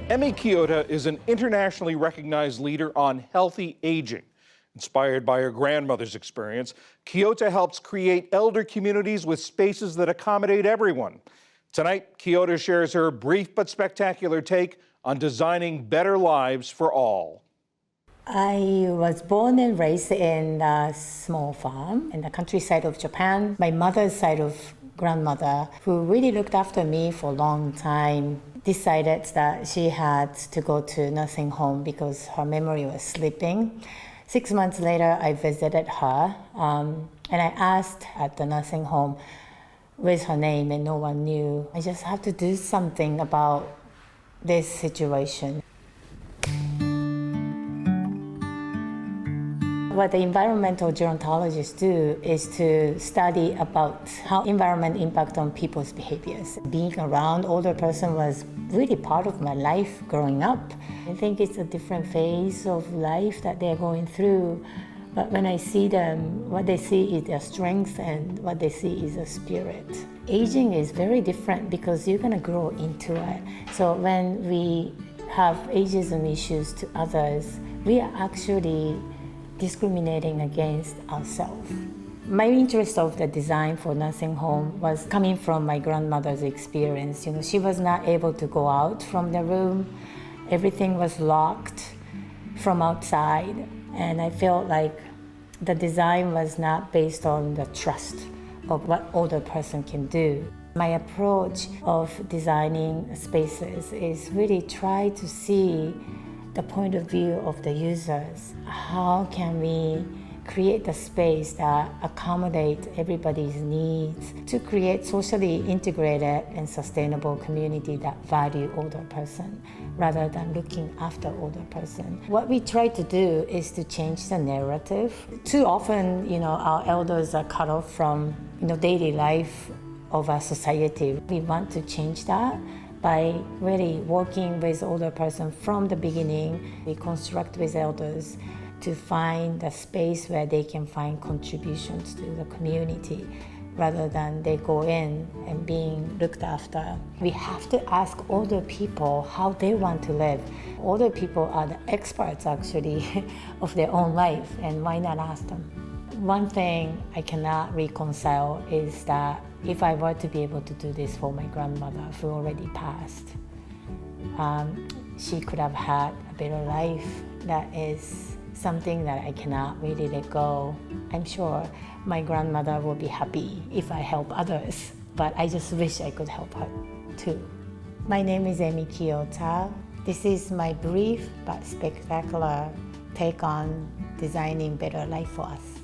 Emi Kiyota is an internationally recognized leader on healthy aging. Inspired by her grandmother's experience, Kiyota helps create elder communities with spaces that accommodate everyone. Tonight, Kiyota shares her brief but spectacular take on designing better lives for all. I was born and raised in a small farm in the countryside of Japan. My mother's side of grandmother, who really looked after me for a long time, decided that she had to go to nursing home because her memory was slipping. 6 months later, I visited her and I asked at the nursing home, where's her name, and no one knew. I just have to do something about this situation. What the environmental gerontologists do is to study about how environment impacts on people's behaviors. Being around older person was really part of my life growing up. I think it's a different phase of life that they're going through. But when I see them, what they see is their strength and what they see is a spirit. Aging is very different because you're going to grow into it. So when we have ageism issues to others, we are actually discriminating against ourselves. My interest of the design for nursing home was coming from my grandmother's experience. She was not able to go out from the room. Everything was locked from outside. And I felt like the design was not based on the trust of what older person can do. My approach of designing spaces is really try to see the point of view of the users. How can we create a space that accommodates everybody's needs to create socially integrated and sustainable community that value older person rather than looking after older person. What we try to do is to change the narrative. Too often, our elders are cut off from, daily life of our society. We want to change that by really working with older person from the beginning. We construct with elders to find a space where they can find contributions to the community rather than they go in and being looked after. We have to ask older people how they want to live. Older people are the experts actually of their own life, and why not ask them? One thing I cannot reconcile is that if I were to be able to do this for my grandmother who already passed, she could have had a better life. That is something that I cannot really let go. I'm sure my grandmother will be happy if I help others, but I just wish I could help her too. My name is Emi Kiyota. This is my brief but spectacular take on designing better life for us.